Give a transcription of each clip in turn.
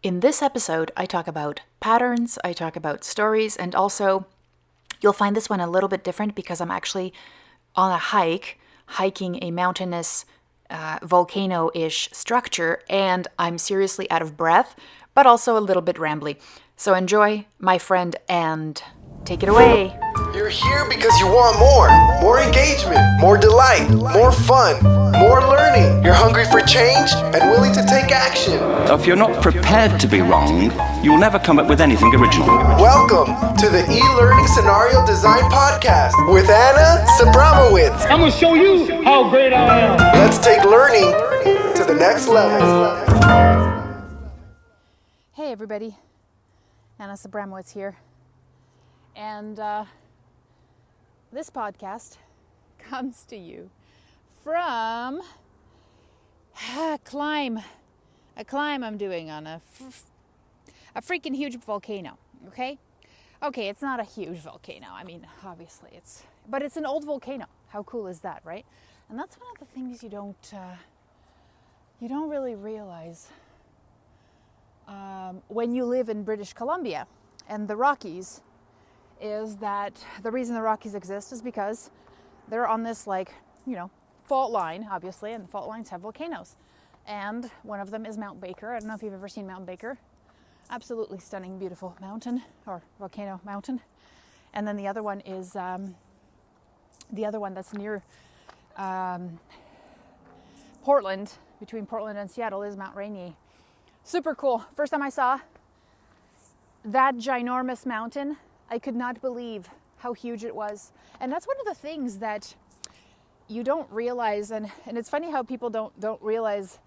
In this episode, I talk about patterns, I talk about stories, and also you'll find this one a little bit different because I'm actually on a hike, hiking a mountainous, volcano-ish structure, and I'm seriously out of breath, but also a little bit rambly. So enjoy, my friend, and take it away. You're here because you want more engagement, more delight, more fun, more learning. You're hungry for change and willing to take action. If you're not prepared to be wrong, you'll never come up with anything original. Welcome to the E-Learning Scenario Design Podcast with Anna Sabramowitz. I'm gonna show you how great I am. Let's take learning to the next level. Hey everybody, Anna Sabramowitz here. And this podcast comes to you from a climb I'm doing on a freaking huge volcano, okay? Okay, it's not a huge volcano. I mean, obviously but it's an old volcano. How cool is that, right? And that's one of the things you don't really realize when you live in British Columbia and the Rockies, is that the reason the Rockies exist is because they're on this fault line, obviously, and fault lines have volcanoes. And one of them is Mount Baker. I don't know if you've ever seen Mount Baker. Absolutely stunning, beautiful mountain, or volcano mountain. And then the other one is, the other one that's near Portland, between Portland and Seattle, is Mount Rainier. Super cool. First time I saw that ginormous mountain, I could not believe how huge it was. And that's one of the things that you don't realize, and it's funny how people don't realize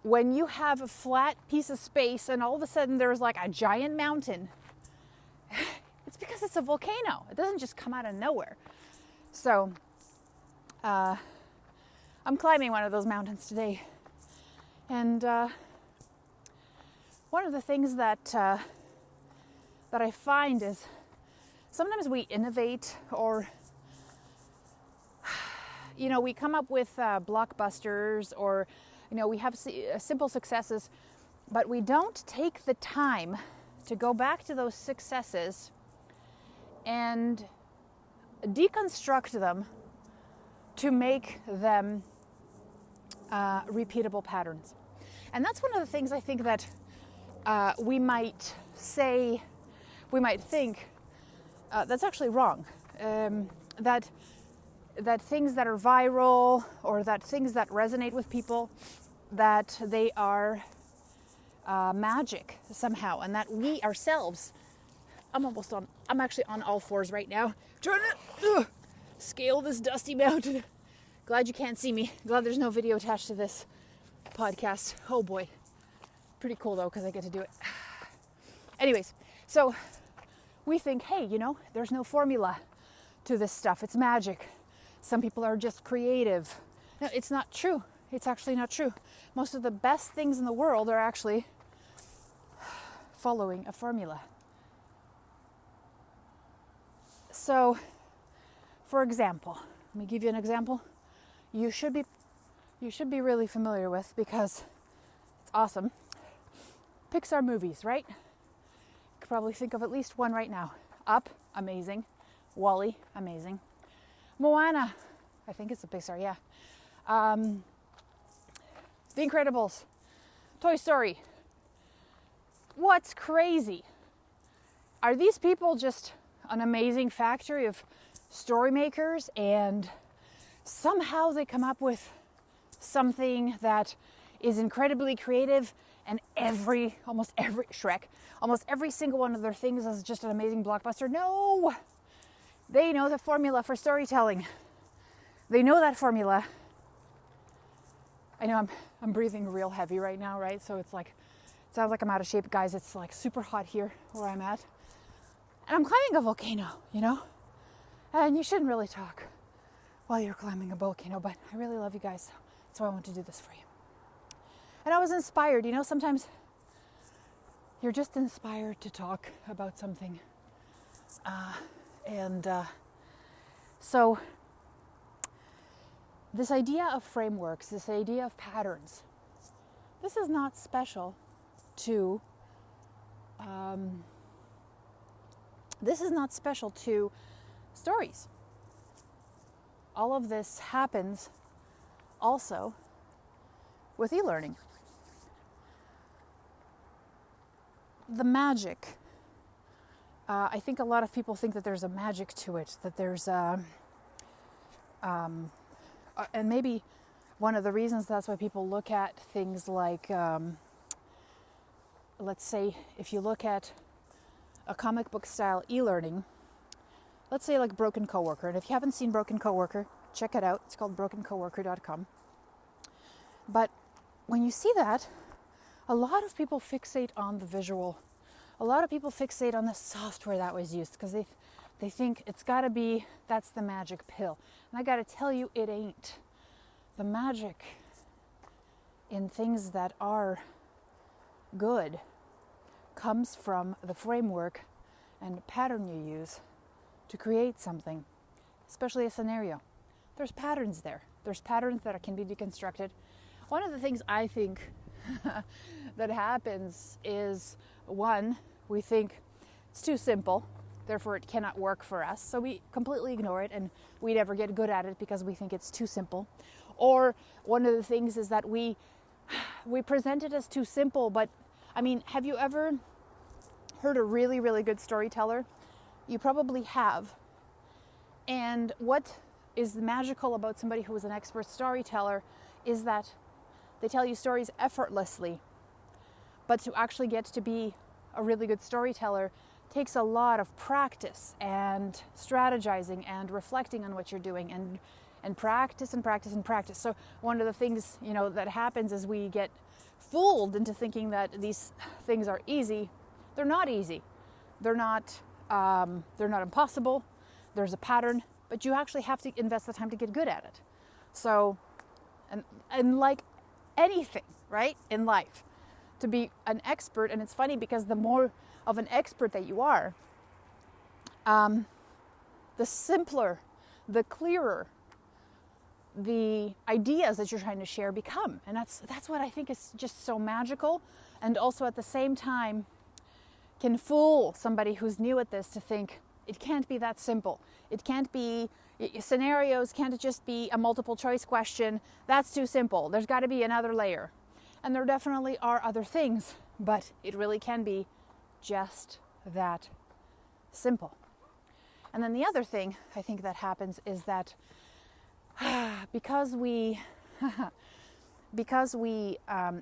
when you have a flat piece of space and all of a sudden there's like a giant mountain. It's because it's a volcano. It doesn't just come out of nowhere. So I'm climbing one of those mountains today. And one of the things that I find is sometimes we innovate, or we come up with blockbusters, or we have simple successes, but we don't take the time to go back to those successes and deconstruct them to make them repeatable patterns. And that's one of the things I think that we might think that's actually wrong. That things that are viral, or that things that resonate with people, that they are magic somehow, and that we ourselves, I'm actually on all fours right now, trying to scale this dusty mountain. Glad you can't see me. Glad there's no video attached to this podcast. Oh boy. Pretty cool though, because I get to do it. Anyways, so we think, hey, there's no formula to this stuff. It's magic. Some people are just creative. No, it's not true. It's actually not true. Most of the best things in the world are actually following a formula. So, for example, let me give you an example you should be really familiar with because it's awesome. Pixar movies, right? You could probably think of at least one right now. Up, amazing. WALL-E, amazing. Moana, I think it's a Pixar, yeah. The Incredibles, Toy Story. What's crazy? Are these people just an amazing factory of story makers, and somehow they come up with something that is incredibly creative, and almost every single one of their things is just an amazing blockbuster? No! They know the formula for storytelling. They know that formula. I know I'm breathing real heavy right now, right? So it sounds like I'm out of shape. Guys, it's like super hot here where I'm at. And I'm climbing a volcano, And you shouldn't really talk while you're climbing a volcano, but I really love you guys. So I want to do this for you. And I was inspired, sometimes you're just inspired to talk about something. So this idea of frameworks, this idea of patterns, this is not special to this is not special to stories. All of this happens also with e-learning. The magic. I think a lot of people think that there's a magic to it, that there's a... and maybe one of the reasons that's why people look at things like, let's say, if you look at a comic book style e-learning, let's say like Broken Coworker. And if you haven't seen Broken Coworker, check it out. It's called brokencoworker.com. But when you see that, a lot of people fixate on the visual. A lot of people fixate on the software that was used because they think it's got to be, that's the magic pill. And I got to tell you, it ain't. The magic in things that are good comes from the framework and pattern you use to create something, especially a scenario. There's patterns there. There's patterns that can be deconstructed. One of the things I think that happens is, one, we think it's too simple, therefore it cannot work for us, so we completely ignore it and we never get good at it because we think it's too simple. Or one of the things is that we present it as too simple, but I mean, have you ever heard a really, really good storyteller? You probably have. And what is magical about somebody who is an expert storyteller is that they tell you stories effortlessly. But to actually get to be a really good storyteller takes a lot of practice and strategizing and reflecting on what you're doing and practice and practice and practice. So one of the things, that happens is we get fooled into thinking that these things are easy. They're not easy. They're not impossible. There's a pattern, but you actually have to invest the time to get good at it. So, and like anything, right, in life, to be an expert, and it's funny because the more of an expert that you are, the simpler, the clearer the ideas that you're trying to share become. And that's what I think is just so magical, and also at the same time can fool somebody who's new at this to think it can't be that simple. It can't be, scenarios can't just be a multiple choice question. That's too simple. There's got to be another layer. And there definitely are other things, but it really can be just that simple. And then the other thing I think that happens is that because we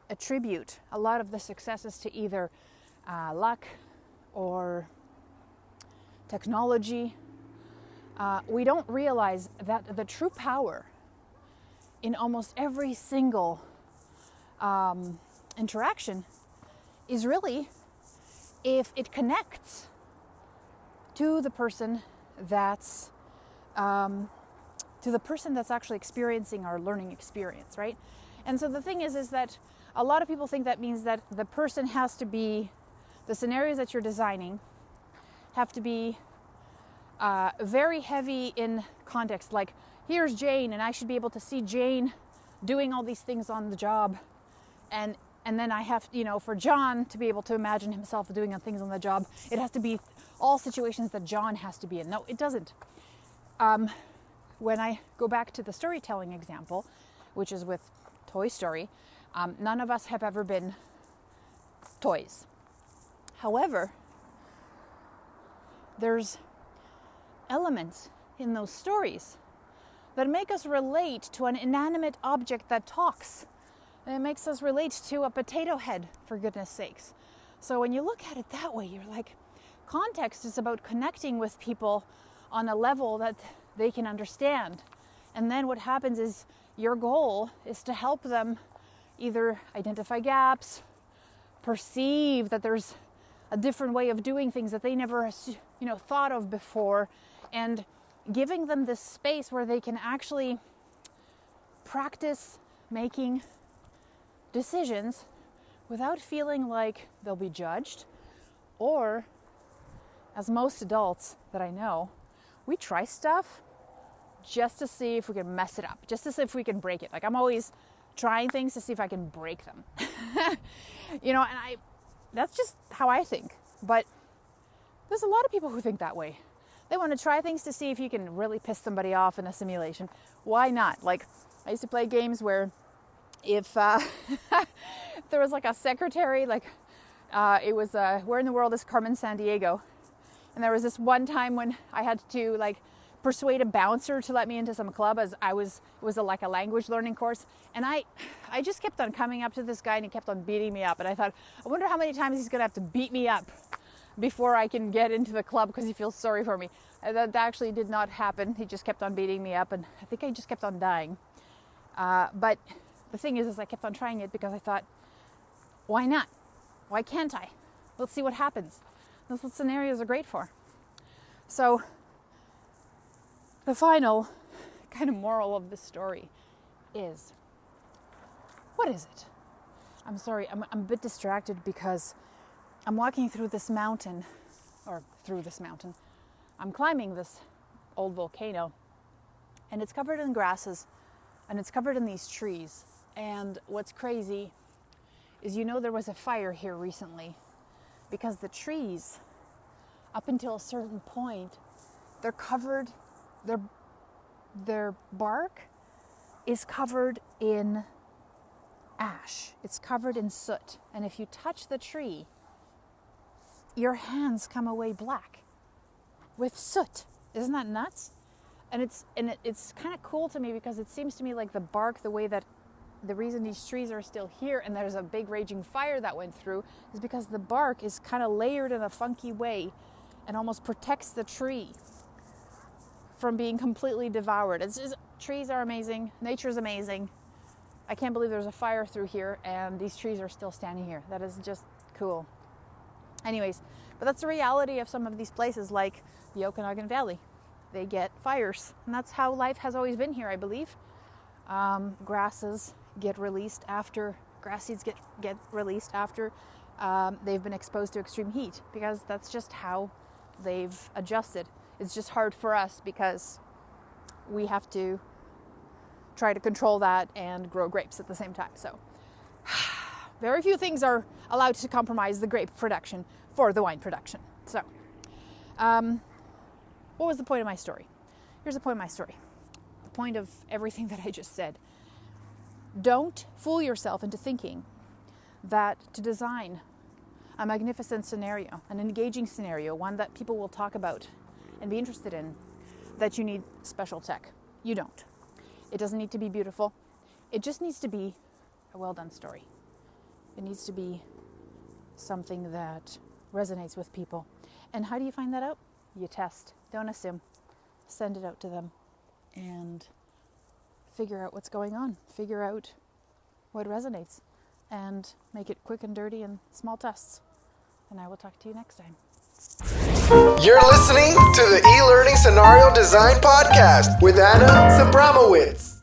attribute a lot of the successes to either luck or technology, we don't realize that the true power in almost every single interaction is really if it connects to the person that's actually experiencing our learning experience, right? And so the thing is that a lot of people think that means that the person has to be, the scenarios that you're designing have to be very heavy in context. Like, here's Jane, and I should be able to see Jane doing all these things on the job. And then I have, for John to be able to imagine himself doing things on the job, it has to be all situations that John has to be in. No, it doesn't. When I go back to the storytelling example, which is with Toy Story, none of us have ever been toys. However, there's elements in those stories that make us relate to an inanimate object that talks. And it makes us relate to a potato head, for goodness sakes. So when you look at it that way, you're like, context is about connecting with people on a level that they can understand. And then what happens is your goal is to help them either identify gaps, perceive that there's a different way of doing things that they never thought of before, and giving them this space where they can actually practice making decisions without feeling like they'll be judged. Or, as most adults that I know, we try stuff just to see if we can mess it up, just to see if we can break it. Like, I'm always trying things to see if I can break them. And that's just how I think. But there's a lot of people who think that way. They want to try things to see if you can really piss somebody off in a simulation. Why not? Like, I used to play games where if there was like a secretary, like it was Where in the World is Carmen Sandiego? And there was this one time when I had to like persuade a bouncer to let me into some club, as it was like a language learning course. And I just kept on coming up to this guy, and he kept on beating me up. And I thought, I wonder how many times he's going to have to beat me up before I can get into the club because he feels sorry for me. That actually did not happen. He just kept on beating me up, and I think I just kept on dying. But the thing is I kept on trying it because I thought, why not? Why can't I? Let's see what happens. That's what scenarios are great for. So the final kind of moral of this story is, what is it? I'm sorry, I'm a bit distracted because I'm walking through this mountain. I'm climbing this old volcano, and it's covered in grasses, and it's covered in these trees. And what's crazy is, there was a fire here recently because the trees, up until a certain point, they're covered, their bark is covered in ash. It's covered in soot. And if you touch the tree, your hands come away black with soot. Isn't that nuts? And it's kind of cool to me because it seems to me like the bark, the way that the reason these trees are still here and there's a big raging fire that went through, is because the bark is kind of layered in a funky way and almost protects the tree from being completely devoured. Trees are amazing. Nature's amazing. I can't believe there's a fire through here and these trees are still standing here. That is just cool. Anyways, but that's the reality of some of these places, like the Okanagan Valley. They get fires, and that's how life has always been here, I believe. Grasses get released after, grass seeds get released after they've been exposed to extreme heat, because that's just how they've adjusted. It's just hard for us because we have to try to control that and grow grapes at the same time. So very few things are allowed to compromise the grape production for the wine production. So what was the point of my story? Here's the point of my story. The point of everything that I just said. Don't fool yourself into thinking that to design a magnificent scenario, an engaging scenario, one that people will talk about and be interested in, that you need special tech. You don't. It doesn't need to be beautiful. It just needs to be a well-done story. It needs to be something that resonates with people. And how do you find that out? You test. Don't assume. Send it out to them and figure out what's going on. Figure out what resonates and make it quick and dirty and small tests. And I will talk to you next time. You're listening to the E-Learning Scenario Design Podcast with Anna Sabramowitz.